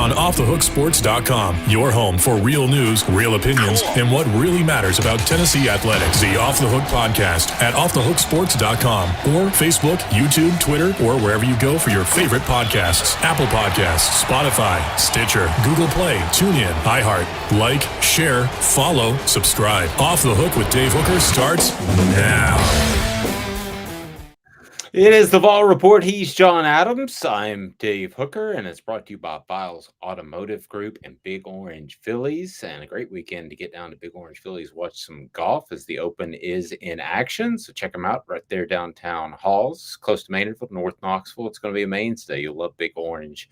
on offthehooksports.com. Your home for real news, real opinions, and what really matters about Tennessee athletics. The Off the Hook podcast at offthehooksports.com or Facebook, YouTube, Twitter, or wherever you go for your favorite podcasts. Apple Podcasts, Spotify, Stitcher, Google Play, TuneIn, iHeart. Like, share, follow, subscribe. Off the Hook with Dave Hooker starts now. It is the Vol Report. He's John Adams. I'm Dave Hooker, and it's brought to you by Files Automotive Group and Big Orange Phillies. And a great weekend to get down to Big Orange Phillies, watch some golf as the Open is in action. So check them out right there downtown Halls, close to Maynardville, North Knoxville. It's going to be a mainstay. You'll love Big Orange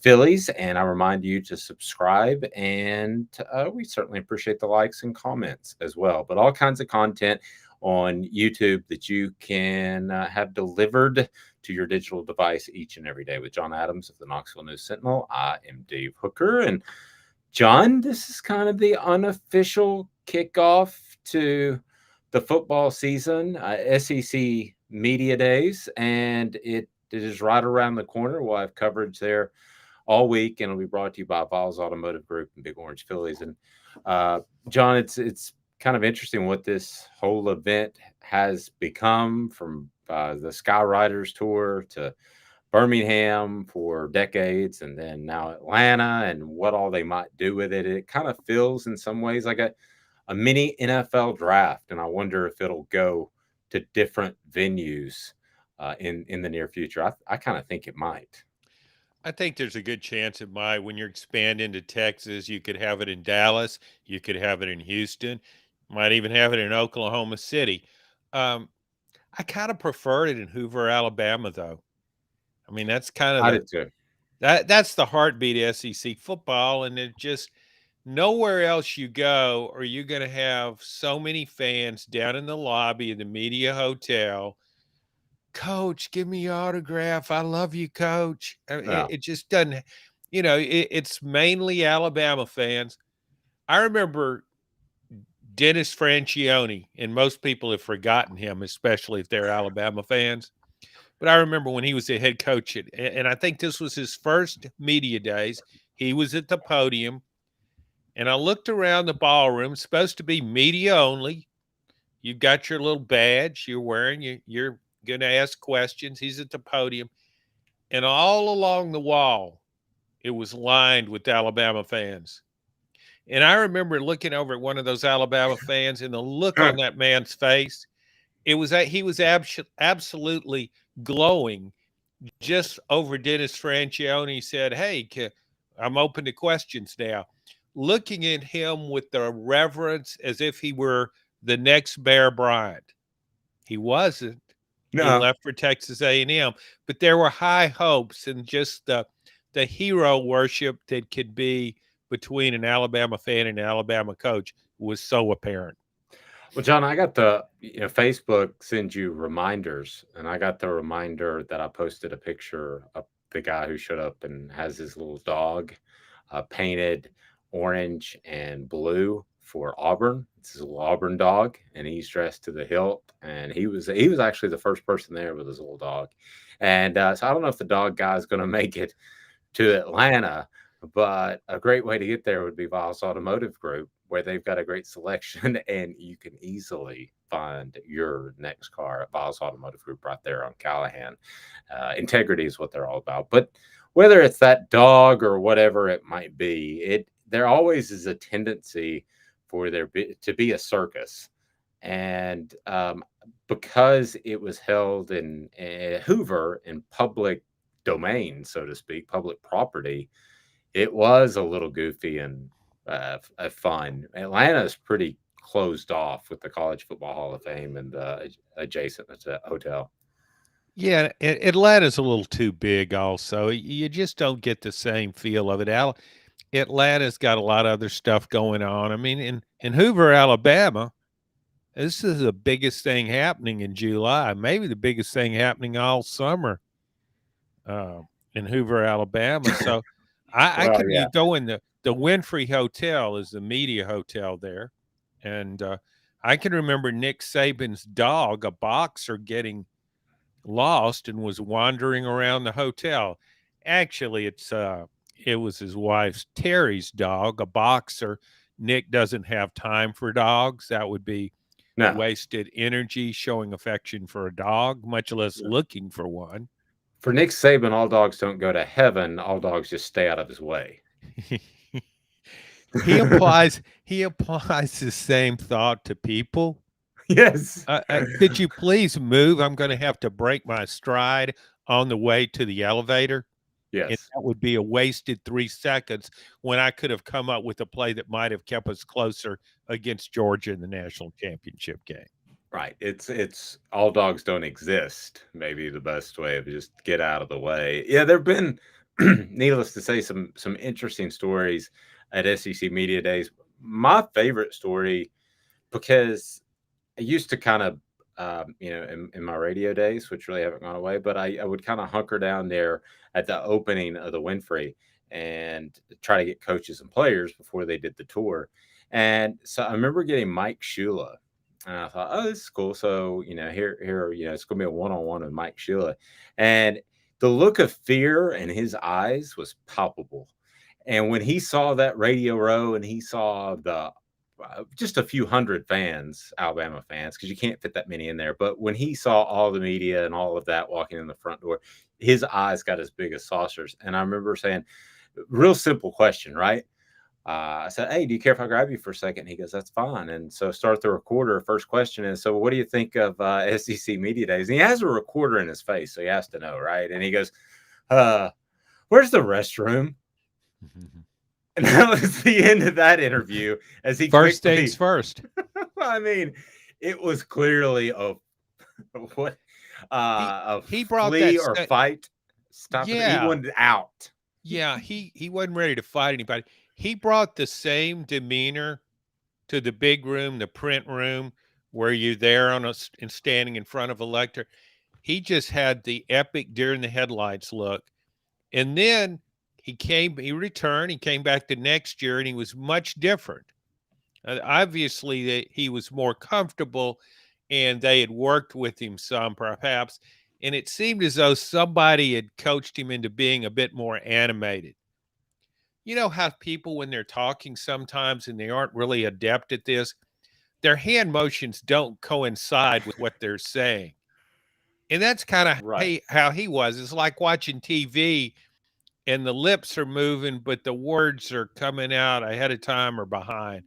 Phillies. And I remind you to subscribe, and we certainly appreciate the likes and comments as well. But all kinds of content on YouTube that you can have delivered to your digital device each and every day. With John Adams of the Knoxville News Sentinel, I am Dave Hooker. And John, this is kind of the unofficial kickoff to the football season, SEC Media Days, and it is right around the corner. We'll have coverage there all week, and it'll be brought to you by Vols Automotive Group and Big Orange Phillies. And John, it's kind of interesting what this whole event has become, from the Sky Riders tour to Birmingham for decades, and then now Atlanta, and what all they might do with it. It kind of feels in some ways like a mini NFL draft, and I wonder if it'll go to different venues in the near future. I kind of think it might. I think there's a good chance it might. When you're expanding to Texas, you could have it in Dallas, you could have it in Houston, might even have it in Oklahoma City. I kind of prefer it in Hoover, Alabama, though. I mean, that's kind of that's the heartbeat of SEC football, and it just nowhere else you go are you going to have so many fans down in the lobby of the media hotel. Coach, give me your autograph. I love you, Coach. It just doesn't, it's mainly Alabama fans. I remember Dennis Franchione, and most people have forgotten him, especially if they're Alabama fans. But I remember when he was the head coach, and I think this was his first media days. He was at the podium, and I looked around the ballroom, supposed to be media only. You've got your little badge you're wearing. You're going to ask questions. He's at the podium. And all along the wall, it was lined with Alabama fans. And I remember looking over at one of those Alabama fans, and the look on that man's face, it was that he was absolutely glowing just over Dennis Franchione. He said, "Hey, I'm open to questions now." Looking at him with the reverence as if he were the next Bear Bryant. He wasn't. No. He left for Texas A&M. But there were high hopes, and just the hero worship that could be between an Alabama fan and an Alabama coach was so apparent. Well, John, I got Facebook sends you reminders, and I got the reminder that I posted a picture of the guy who showed up and has his little dog painted orange and blue for Auburn. It's his little Auburn dog, and he's dressed to the hilt. And he was actually the first person there with his little dog. And so I don't know if the dog guy is going to make it to Atlanta, but a great way to get there would be Vols Automotive Group, where they've got a great selection, and you can easily find your next car at Vols Automotive Group right there on Callahan. Integrity is what they're all about. But whether it's that dog or whatever it might be, there always is a tendency for there to be a circus. And because it was held in Hoover in public domain, so to speak, public property, it was a little goofy and fun. Atlanta is pretty closed off with the College Football Hall of Fame and adjacent hotel. Yeah, Atlanta's a little too big also. You just don't get the same feel of it. Atlanta's got a lot of other stuff going on. I mean, in Hoover, Alabama, this is the biggest thing happening in July, maybe the biggest thing happening all summer in Hoover, Alabama. So I can go in the Winfrey Hotel is the media hotel there. And I can remember Nick Saban's dog, a boxer, getting lost and was wandering around the hotel. Actually, it was his wife's Terry's dog, a boxer. Nick doesn't have time for dogs. That would be No, wasted energy showing affection for a dog, much less looking for one. for Nick Saban, all dogs don't go to heaven. All dogs just stay out of his way. He applies the same thought to people. Yes. Could you please move? I'm going to have to break my stride on the way to the elevator. And Yes. that would be a wasted 3 seconds when I could have come up with a play that might have kept us closer against Georgia in the national championship game. Right. It's all dogs don't exist. Maybe the best way of just get out of the way. Yeah, there've been, needless to say, some interesting stories at SEC Media Days. My favorite story, because I used to kind of, in my radio days, which really haven't gone away, but I would kind of hunker down there at the opening of the Winfrey and try to get coaches and players before they did the tour. And so I remember getting Mike Shula. And I thought, oh, this is cool. So, here, it's going to be a one-on-one with Mike Shula. And the look of fear in his eyes was palpable. And when he saw that Radio Row and he saw the just a few hundred fans, Alabama fans, because you can't fit that many in there. But when he saw all the media and all of that walking in the front door, his eyes got as big as saucers. And I remember saying, real simple question, right? I said, hey, do you care if I grab you for a second? He goes, that's fine. And so start the recorder. First question is, so what do you think of SEC Media Days? And he has a recorder in his face, so he has to know, right? And he goes, where's the restroom? And that was the end of that interview. As he first things first. I mean, it was clearly a he brought flee that or fight. Stop. Yeah. He wanted out. Yeah, he wasn't ready to fight anybody. He brought the same demeanor to the big room, the print room, where you're there and standing in front of a lectern. He just had the epic deer in the headlights look. And then he returned, he came back the next year, and he was much different. Obviously, he was more comfortable, and they had worked with him some, perhaps. And it seemed as though somebody had coached him into being a bit more animated. You know how people, when they're talking sometimes and they aren't really adept at this, their hand motions don't coincide with what they're saying. And that's kind of Right. how he was. It's like watching TV and the lips are moving, but the words are coming out ahead of time or behind.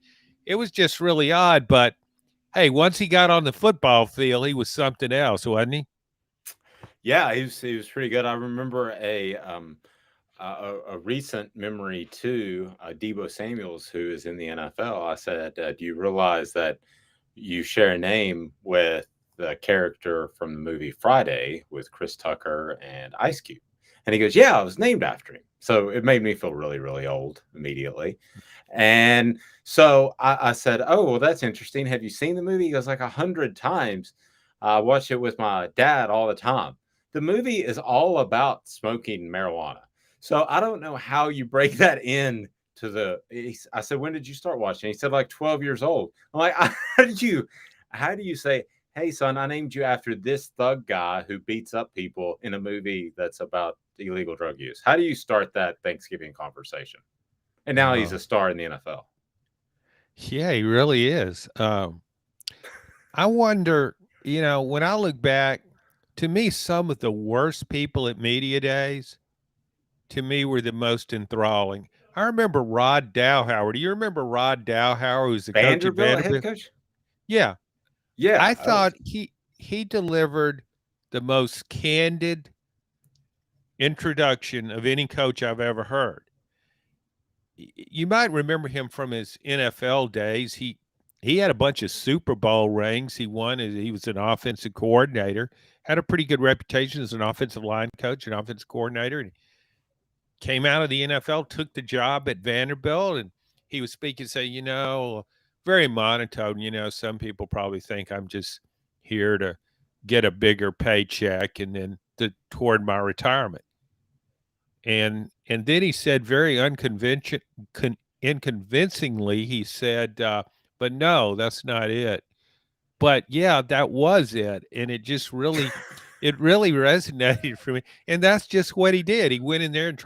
It was just really odd. But hey, once he got on the football field, he was something else, wasn't he? Yeah, he was pretty good. I remember a recent memory too, Debo Samuels, who is in the NFL. I said, do you realize that you share a name with the character from the movie Friday with Chris Tucker and Ice Cube? And he goes, yeah, I was named after him. So it made me feel really, really old immediately. And so I said, oh, well, that's interesting. Have you seen the movie? He goes, like 100 times. I watch it with my dad all the time. The movie is all about smoking marijuana. So I don't know how you break that in to the. I said, when did you start watching? He said, like 12 years old. I'm like, how do you say, hey, son, I named you after this thug guy who beats up people in a movie that's about illegal drug use? How do you start that Thanksgiving conversation? And now he's a star in the NFL. Yeah, he really is. I wonder, when I look back, to me, some of the worst people at media days, to me, were the most enthralling. I remember Rod Dowhauer. Do you remember Rod Dowhauer, who's the coach at Vanderbilt head Vanderbilt? coach? Yeah. Yeah. I thought he delivered the most candid introduction of any coach I've ever heard. You might remember him from his NFL days. He had a bunch of Super Bowl rings. He won. He was an offensive coordinator, had a pretty good reputation as an offensive line coach, an offensive coordinator, and came out of the NFL, took the job at Vanderbilt, and he was speaking, saying, very monotone. Some people probably think I'm just here to get a bigger paycheck and then toward my retirement. And then he said very unconvincingly, he said, but no, that's not it. But yeah, that was it. And it just really, it really resonated for me. And that's just what he did. He went in there and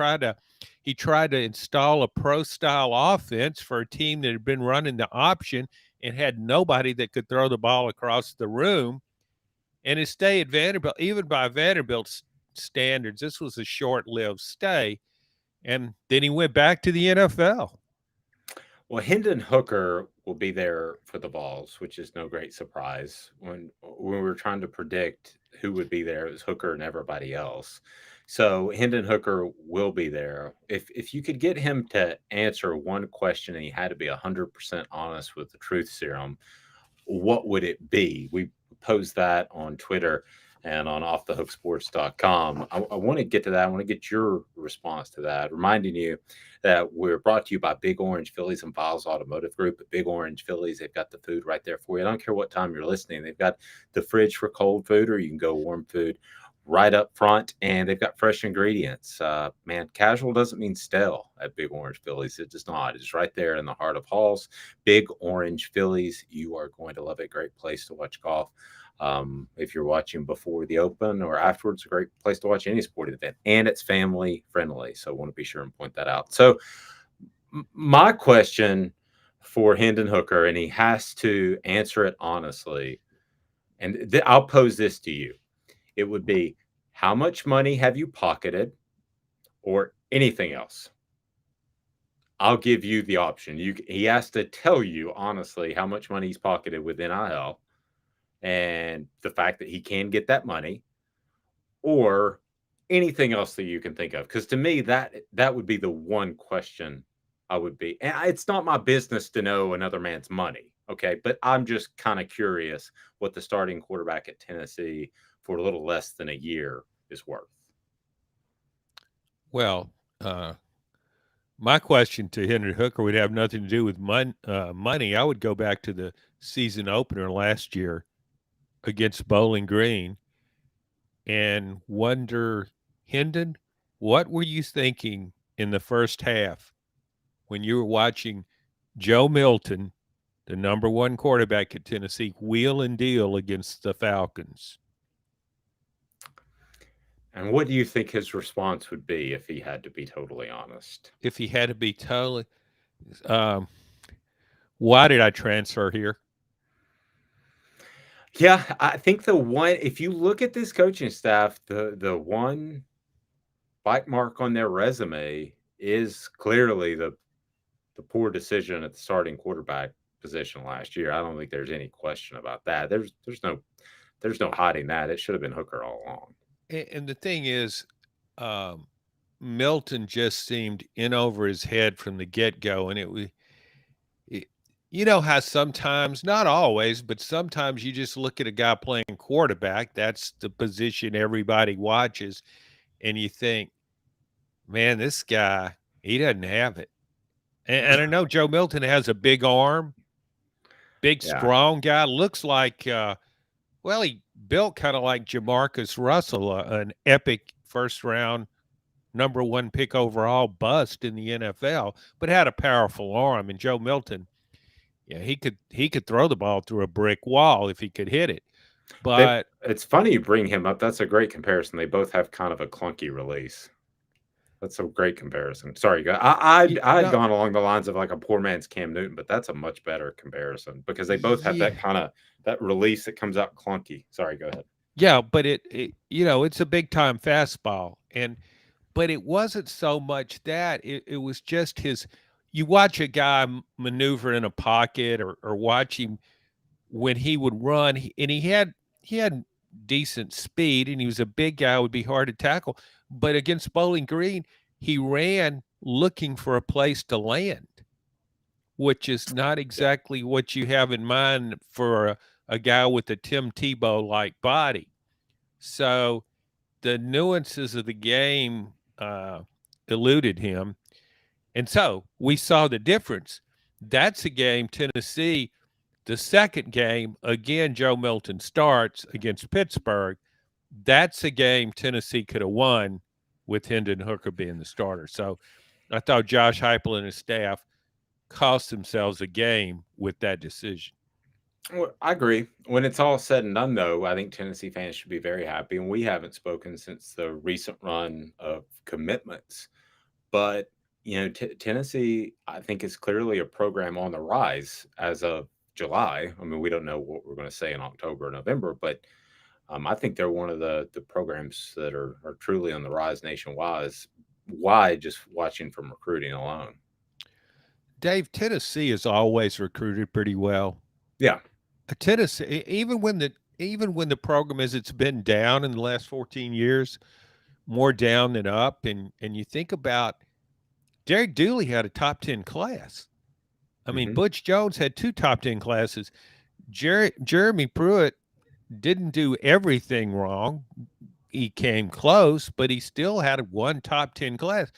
he tried to install a pro-style offense for a team that had been running the option and had nobody that could throw the ball across the room. And his stay at Vanderbilt, even by Vanderbilt's standards, this was a short-lived stay. And then he went back to the NFL. Well, Hendon Hooker will be there for the Vols, which is no great surprise. When we were trying to predict who would be there, it was Hooker and everybody else. So Hendon Hooker will be there. If you could get him to answer one question and he had to be 100% honest with the truth serum, what would it be? We posed that on Twitter and on offthehooksports.com. I want to get to that. I want to get your response to that, reminding you that we're brought to you by Big Orange Phillies and Files Automotive Group. At Big Orange Phillies, they've got the food right there for you. I don't care what time you're listening. They've got the fridge for cold food, or you can go warm food right up front, and they've got fresh ingredients. Man, casual doesn't mean stale at Big Orange Phillies. It does not. It's right there in the heart of Halls. Big Orange Phillies. You are going to love it. Great place to watch golf. If you're watching before the Open or afterwards, a great place to watch any sporting event, and it's family friendly. So I want to be sure and point that out. So my question for Hendon Hooker, and he has to answer it honestly, and I'll pose this to you. It would be, how much money have you pocketed, or anything else? I'll give you the option. He has to tell you honestly how much money he's pocketed with NIL and the fact that he can get that money, or anything else that you can think of. Because to me, that would be the one question I would be. And it's not my business to know another man's money, okay? But I'm just kind of curious what the starting quarterback at Tennessee for a little less than a year is worth. Well, my question to Henry Hooker would have nothing to do with money. I would go back to the season opener last year against Bowling Green and wonder, Hendon, what were you thinking in the first half when you were watching Joe Milton, the number one quarterback at Tennessee, wheel and deal against the Falcons? And what do you think his response would be if he had to be totally honest? If he had to be totally, why did I transfer here? Yeah, I think if you look at this coaching staff, the one bite mark on their resume is clearly the poor decision at the starting quarterback position last year. I don't think there's any question about that. There's no hiding that. It should have been Hooker all along. And the thing is, Milton just seemed in over his head from the get-go, and you know how sometimes, not always, but sometimes you just look at a guy playing quarterback. That's the position everybody watches, and you think, man, this guy, he doesn't have it. And I know Joe Milton has a big arm, big, strong guy. Looks like, he built kind of like Jamarcus Russell, an epic first-round number one pick overall bust in the NFL, but had a powerful arm. And Joe Milton, yeah, he could throw the ball through a brick wall if he could hit it. But it's funny you bring him up. That's a great comparison. They both have kind of a clunky release. That's a great comparison. Sorry, guys. I'd gone along the lines of like a poor man's Cam Newton, but that's a much better comparison because they both have that kind of that release that comes out clunky. Sorry, go ahead. Yeah, but it it's a big time fastball, but it wasn't so much that it was just his. You watch a guy maneuver in a pocket or watch him when he would run, and he had decent speed, and he was a big guy, would be hard to tackle. But against Bowling Green, he ran looking for a place to land, which is not exactly what you have in mind for a guy with a Tim Tebow-like body. So the nuances of the game eluded him. And so we saw the difference. That's a game Tennessee, the second game, again, Joe Milton starts against Pittsburgh. That's a game Tennessee could have won with Hendon Hooker being the starter. So I thought Josh Heupel and his staff cost themselves a game with that decision. Well, I agree. When it's all said and done, though, I think Tennessee fans should be very happy. And we haven't spoken since the recent run of commitments. But Tennessee, I think, is clearly a program on the rise as of July. I mean, we don't know what we're going to say in October or November, but I think they're one of the programs that are truly on the rise nationwide. Why just watching from recruiting alone? Dave, Tennessee has always recruited pretty well. Yeah. Tennessee, even when the program as it's been down in the last 14 years, more down than up, and you think about Derek Dooley had a top 10 class. I mean, Hmm. Butch Jones had 2 top 10 classes. Jeremy Pruitt didn't do everything wrong. He came close, but he still had 1 top 10 class.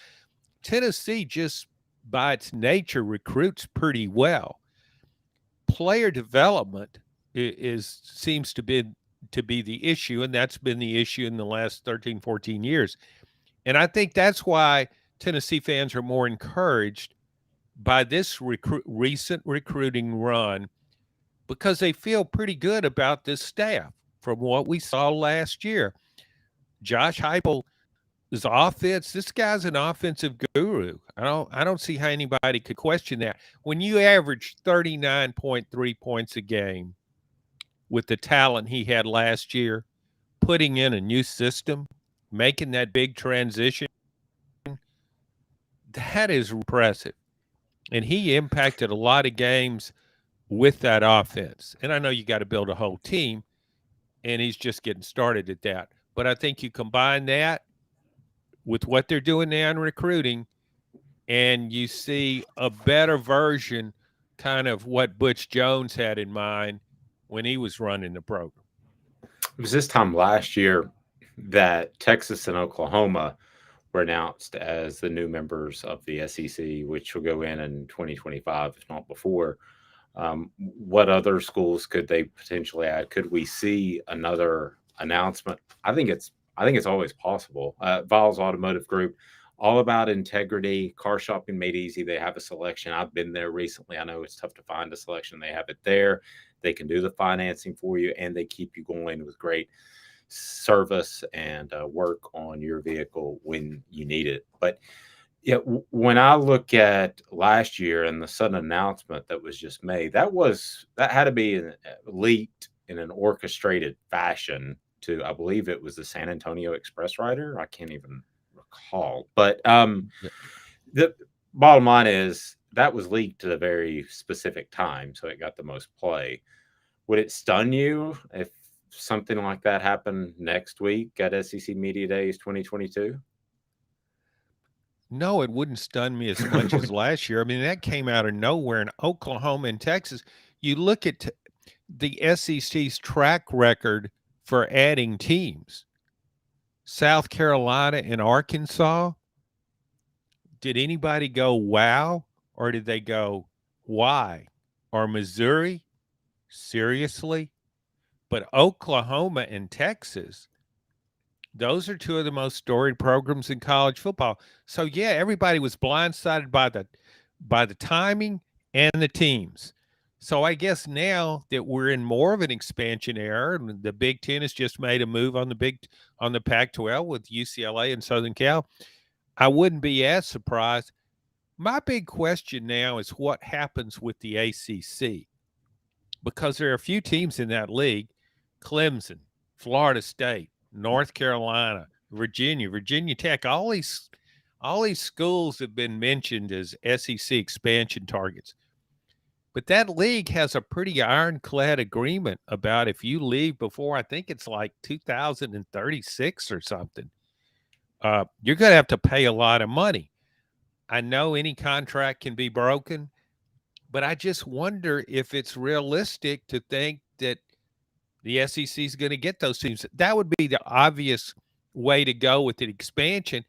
Tennessee just by its nature recruits pretty well. Player development seems to be the issue, and that's been the issue in the last 13, 14 years. And I think that's why Tennessee fans are more encouraged by this recent recruiting run, because they feel pretty good about this staff from what we saw last year. Josh Heupel's offense, this guy's an offensive guru. I don't see how anybody could question that. When you average 39.3 points a game with the talent he had last year, putting in a new system, making that big transition, that is impressive. And he impacted a lot of games with that offense. And I know you got to build a whole team, and he's just getting started at that. But I think you combine that with what they're doing now in recruiting, and you see a better version, kind of what Butch Jones had in mind when he was running the program. It was this time last year that Texas and Oklahoma were announced as the new members of the SEC, which will go in 2025, if not before. What other schools could they potentially add? Could we see another announcement? I think it's always possible. Viles Automotive Group, all about integrity. Car shopping made easy. They have a selection. I've been there recently. I know it's tough to find a selection. They have it there. They can do the financing for you, and they keep you going with great service and work on your vehicle when you need it. But yeah, when I look at last year and the sudden announcement that was just made, that had to be leaked in an orchestrated fashion to, I believe it was the San Antonio Express writer. I can't even recall, but Yeah. the bottom line is that was leaked at a very specific time, so it got the most play. Would it stun you if something like that happened next week at SEC Media Days 2022? No, it wouldn't stun me as much as last year. I mean, that came out of nowhere in Oklahoma and Texas. You look at the SEC's track record for adding teams. South Carolina and Arkansas, did anybody go wow, or did they go why? Or Missouri, seriously? But Oklahoma and Texas, those are 2 of the most storied programs in college football. So yeah, everybody was blindsided by the timing and the teams. So I guess now that we're in more of an expansion era, and the Big Ten has just made a move on the Pac-12 with UCLA and Southern Cal, I wouldn't be as surprised. My big question now is what happens with the ACC, because there are a few teams in that league: Clemson, Florida State, North Carolina, Virginia Tech. All these schools have been mentioned as SEC expansion targets. But that league has a pretty ironclad agreement about if you leave before, I think it's like 2036 or something, you're going to have to pay a lot of money. I know any contract can be broken, but I just wonder if it's realistic to think that the SEC is going to get those teams. That would be the obvious way to go with the expansion.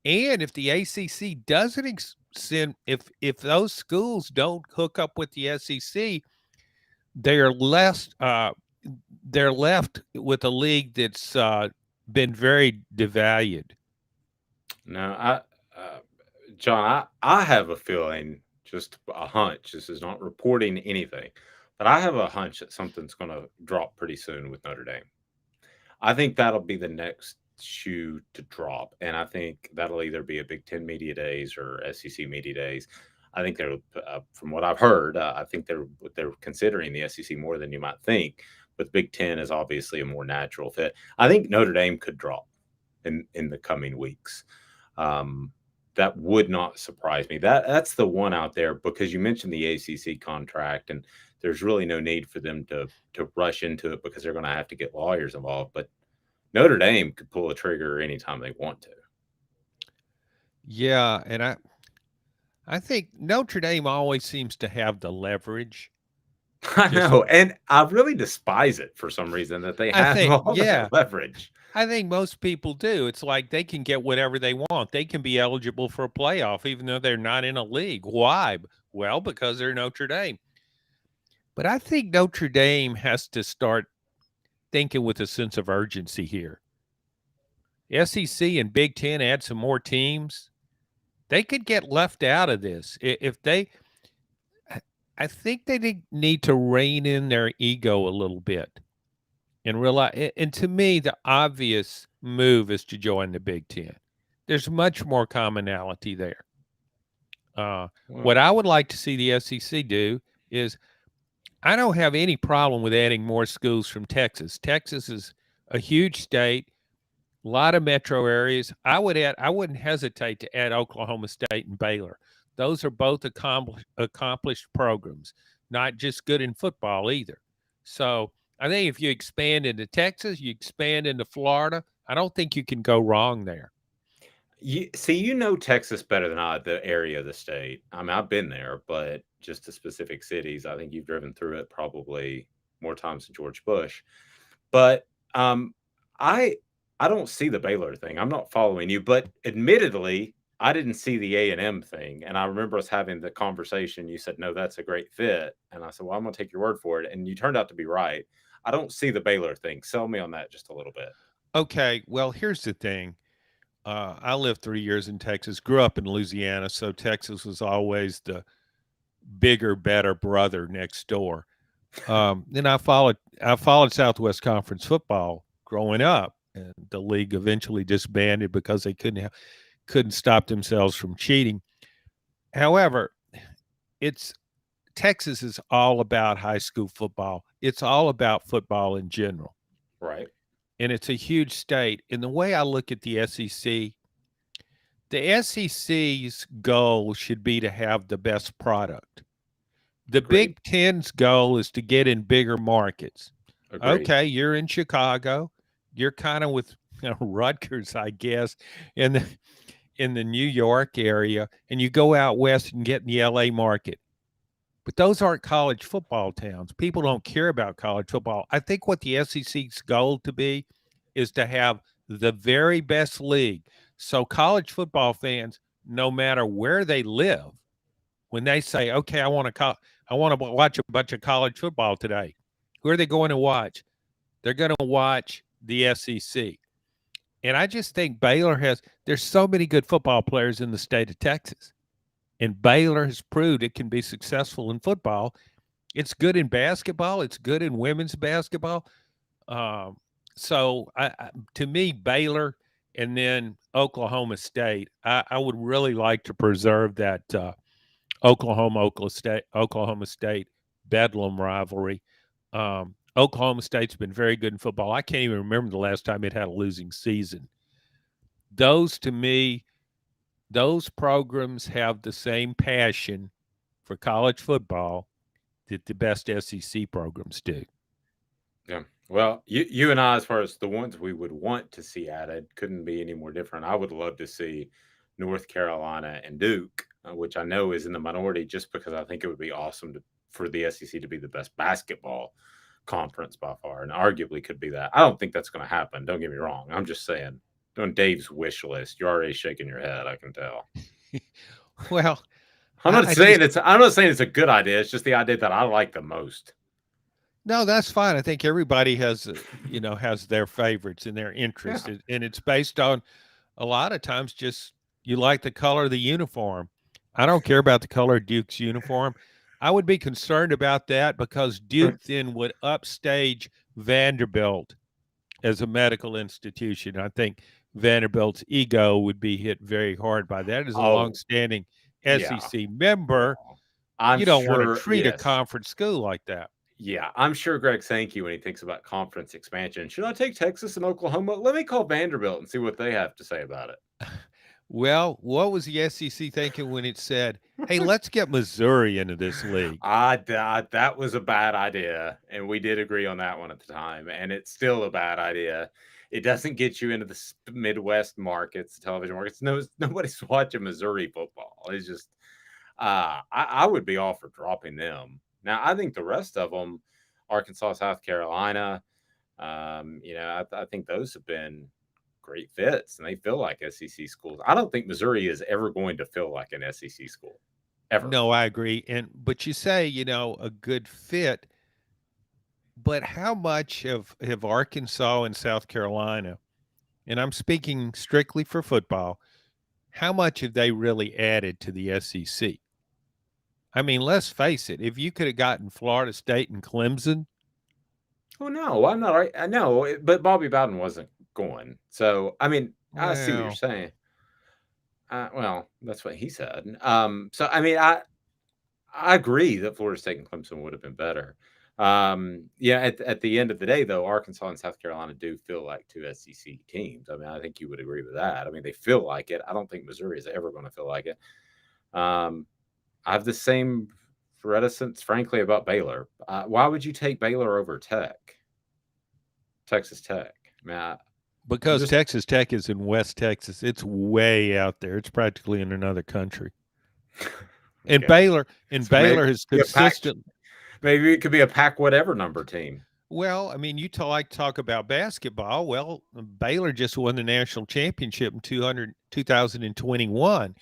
And if the ACC doesn't send, if those schools don't hook up with the SEC, they're less they're left with a league that's been very devalued. No, John, I have a feeling, just a hunch. This is not reporting anything, but I have a hunch that something's going to drop pretty soon with Notre Dame. I think that'll be the next shoe to drop, and I think that'll either be a Big Ten media days or SEC media days. I think they're, from what I've heard, I think they're considering the SEC more than you might think. But Big Ten is obviously a more natural fit. I think Notre Dame could drop in the coming weeks. That would not surprise me. That's the one out there, because you mentioned the ACC contract, and there's really no need for them to rush into it because they're going to have to get lawyers involved. But Notre Dame could pull a trigger anytime they want to. Yeah, and I think Notre Dame always seems to have the leverage. I know, and I really despise it for some reason that they have all that leverage. I think most people do. It's like they can get whatever they want. They can be eligible for a playoff even though they're not in a league. Why? Well, because they're Notre Dame. But I think Notre Dame has to start thinking with a sense of urgency here. SEC and Big Ten add some more teams. They could get left out of this. I think they need to rein in their ego a little bit and realize. And to me, the obvious move is to join the Big Ten. There's much more commonality there. What I would like to see the SEC do is, I don't have any problem with adding more schools from Texas. Texas is a huge state, a lot of metro areas. I wouldn't hesitate to add Oklahoma State and Baylor. Those are both accomplished programs, not just good in football either. So I think if you expand into Texas, you expand into Florida, I don't think you can go wrong there. Texas better than I, the area of the state. I mean, I've been there, but just to specific cities, I think you've driven through it probably more times than George Bush. But I don't see the Baylor thing. I'm not following you, but admittedly, I didn't see the A&M thing. And I remember us having the conversation. You said, no, that's a great fit. And I said, well, I'm going to take your word for it. And you turned out to be right. I don't see the Baylor thing. Sell me on that just a little bit. Okay, well, here's the thing. I lived 3 years in Texas, grew up in Louisiana, so Texas was always the bigger, better brother next door. Then I followed Southwest Conference football growing up, and the league eventually disbanded because they couldn't stop themselves from cheating. However, Texas is all about high school football. It's all about football in general. Right. And it's a huge state. And the way I look at the SEC's goal should be to have the best product. The Agreed. Big Ten's goal is to get in bigger markets. Agreed. Okay, you're in Chicago. You're kind of with Rutgers, I guess, in the New York area, and you go out west and get in the LA market. But those aren't college football towns. People don't care about college football. I think what the SEC's goal to be is to have the very best league. So college football fans, no matter where they live, when they say, okay, I want to watch a bunch of college football today, who are they going to watch? They're going to watch the SEC. And I just think there's so many good football players in the state of Texas. And Baylor has proved it can be successful in football. It's good in basketball. It's good in women's basketball. So to me, Baylor and then Oklahoma State, I would really like to preserve that Oklahoma State Bedlam rivalry. Oklahoma State's been very good in football. I can't even remember the last time it had a losing season. To me, those programs have the same passion for college football that the best SEC programs do. Yeah. Well, you and I, as far as the ones we would want to see added, couldn't be any more different. I would love to see North Carolina and Duke, which I know is in the minority, just because I think it would be awesome for the SEC to be the best basketball conference by far, and arguably could be that. I don't think that's going to happen. Don't get me wrong. I'm just saying, on Dave's wish list, you're already shaking your head. I can tell. Well, I'm not saying it's a good idea. It's just the idea that I like the most. No, that's fine. I think everybody has their favorites and their interests, and it's based on a lot of times just you like the color of the uniform. I don't care about the color of Duke's uniform. I would be concerned about that because Duke then would upstage Vanderbilt as a medical institution. I think Vanderbilt's ego would be hit very hard by that. As a Oh, longstanding yeah. SEC member, Well, I'm you don't want to sure, treat a yes. conference school like that. Yeah, I'm sure Greg Sankey, when he thinks about conference expansion, should I take Texas and Oklahoma? Let me call Vanderbilt and see what they have to say about Well, what was the SEC thinking when it said, "Hey, it. let's get Missouri into this league"? That was a bad idea, and we did agree on that one at the time, and it's still a bad idea. It doesn't get you into the Midwest markets, the television markets. No, nobody's watching Missouri football. It's just, I would be all for dropping them. Now, I think the rest of them, Arkansas, South Carolina, I think those have been great fits, and they feel like SEC schools. I don't think Missouri is ever going to feel like an SEC school, ever. No, I agree. But you say, a good fit, but how much have Arkansas and South Carolina, and I'm speaking strictly for football, how much have they really added to the SEC? I mean, let's face it, if you could have gotten Florida State and Clemson. Oh no, I'm not. I know, but Bobby Bowden wasn't going. So I mean, I see what you're Well, saying. Well, that's what he said. So I mean, I agree that Florida State and Clemson would have been better. Yeah, at the end of the day, though, Arkansas and South Carolina do feel like two SEC teams. I mean, I think you would agree with that. I mean, they feel like it. I don't think Missouri is ever going to feel like it. Um, I have the same reticence, frankly, about Baylor. Why would you take Baylor over Texas Tech? I mean, I'm because just Texas Tech is in West Texas, it's way out there. It's practically in another country. And okay. So Baylor has consistent. maybe it could be a pack whatever number team. Well, I mean, you talk about basketball. Well, Baylor just won the national championship in 2021.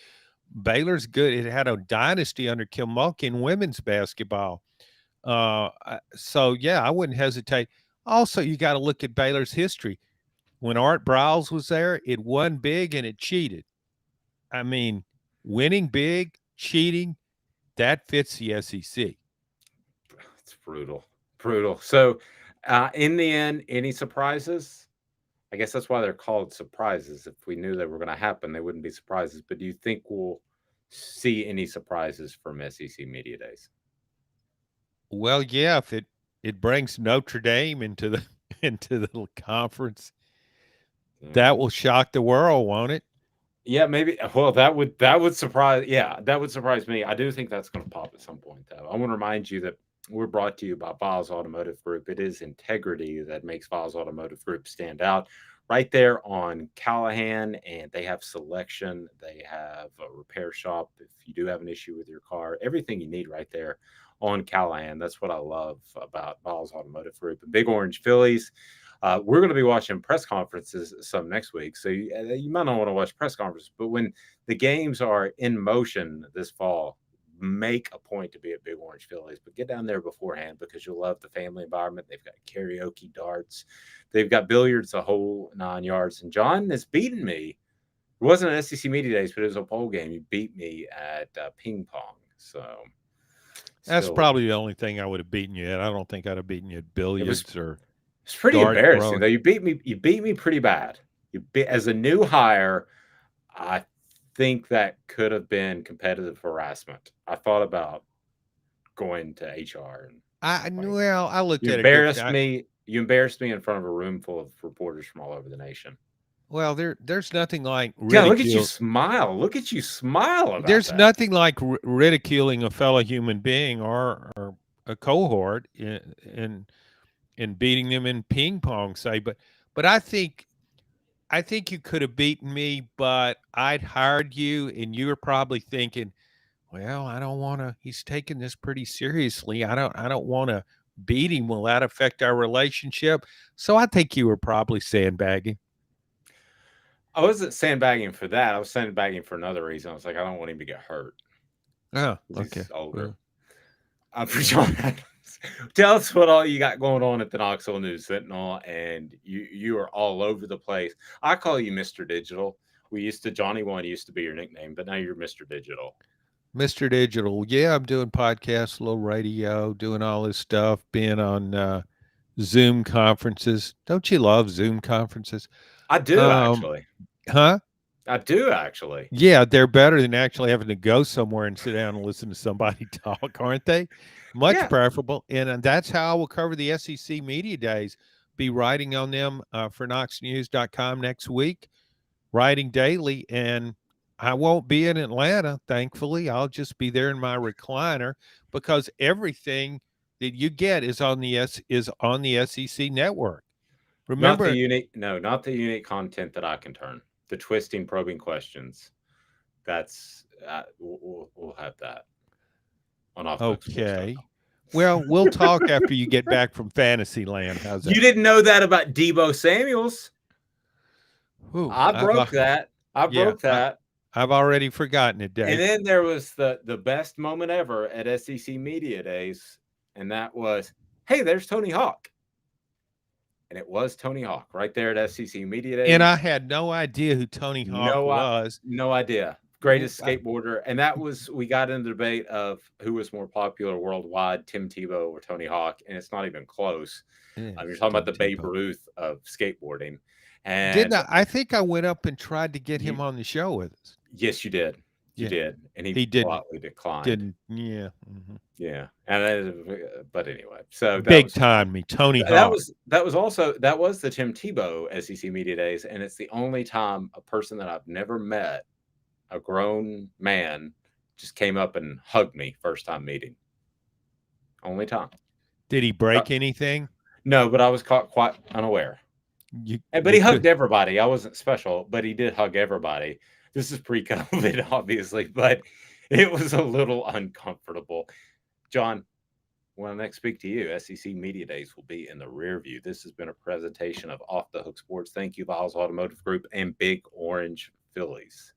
Baylor's good. It had a dynasty under Kim Mulkey in women's basketball. So yeah, I wouldn't hesitate. Also, you got to look at Baylor's history. When Art Briles was there, it won big and it cheated. I mean, winning big, cheating, that fits the SEC. It's brutal. So, in the end, any surprises? I guess that's why they're called surprises. If we knew they were going to happen, they wouldn't be surprises. But do you think we'll see any surprises from SEC Media Days? Well, yeah, if it brings Notre Dame into the into the conference, that will shock the world, won't it? Yeah, maybe. Well, that would surprise. Yeah, that would surprise me. I do think that's going to pop at some point, though. I want to remind you that we're brought to you by Files Automotive Group. It is integrity that makes Files Automotive Group stand out. Right there on Callahan, and they have selection. They have a repair shop if you do have an issue with your car. Everything you need right there on Callahan. That's what I love about Files Automotive Group. The Big Orange Phillies. We're going to be watching press conferences some next week, so you might not want to watch press conferences. But when the games are in motion this fall, make a point to be at Big Orange Phillies. But get down there beforehand because you'll love the family environment. They've got karaoke, darts, they've got billiards, the whole 9 yards. And John has beaten me. It wasn't an SEC Media Days, but it was a bowl game. You beat me at ping pong. So That's probably the only thing I would have beaten you at. I don't think I'd have beaten you at billiards or. It's pretty embarrassing, though. You beat me pretty bad. As a new hire, I think that could have been competitive harassment. I thought about going to HR. I looked You at embarrassed me. You embarrassed me in front of a room full of reporters from all over the nation. Well, there's nothing like yeah. Look at you smile. Look at you smile. About there's that. nothing like ridiculing a fellow human being or a cohort in beating them in ping pong, say. But I think you could have beaten me, but I'd hired you, and you were probably thinking, well, I don't want to. He's taking this pretty seriously. I don't want to beat him. Will that affect our relationship? So I think you were probably sandbagging. I wasn't sandbagging for that. I was sandbagging for another reason. I was like, I don't want him to get hurt. Oh, okay. He's older. I'm for John Adams. Tell us what all you got going on at the Knoxville News Sentinel, and you are all over the place. I call you Mr. Digital. Johnny One used to be your nickname, but now you're Mr. Digital. Mr. Digital. Yeah, I'm doing podcasts, a little radio, doing all this stuff, being on Zoom conferences. Don't you love Zoom conferences? I do actually. Huh? I do actually. Yeah, they're better than actually having to go somewhere and sit down and listen to somebody talk, aren't they? Much Yeah. preferable. And that's how I will cover the SEC Media Days. Be writing on them for KnoxNews.com next week, writing daily. And I won't be in Atlanta, thankfully. I'll just be there in my recliner because everything that you get is on the SEC network. Not the Remember, unique content that I can turn. The twisting, probing questions. That's we'll have that on offthehooksports.com. okay. Well, we'll talk after you get back from Fantasyland. How's that? You didn't know that about Debo Samuels. Ooh, I broke that. I've already forgotten it, Dave. And then there was the best moment ever at SEC Media Days, and that was, hey, there's Tony Hawk. And it was Tony Hawk right there at SEC Media Days. And I had no idea who Tony Hawk was. No idea. Greatest skateboarder. And we got into the debate of who was more popular worldwide, Tim Tebow or Tony Hawk. And it's not even close. You're talking about the Babe Ruth of skateboarding. And I think I went up and tried to get him on the show with us. Yes, you did. You did. And he politely declined. Yeah. Mm-hmm. Yeah. And but anyway, so big time me, Tony Hawk. That was the Tim Tebow SEC Media Days, and it's the only time a person that I've never met, a grown man, just came up and hugged me first time meeting. Only time. Did he break anything? No, but I was caught quite unaware. But he hugged everybody. I wasn't special, but he did hug everybody. This is pre-COVID, obviously, but it was a little uncomfortable. John, when I next speak to you, SEC Media Days will be in the rear view. This has been a presentation of Off the Hook Sports. Thank you, Viles Automotive Group and Big Orange Phillies.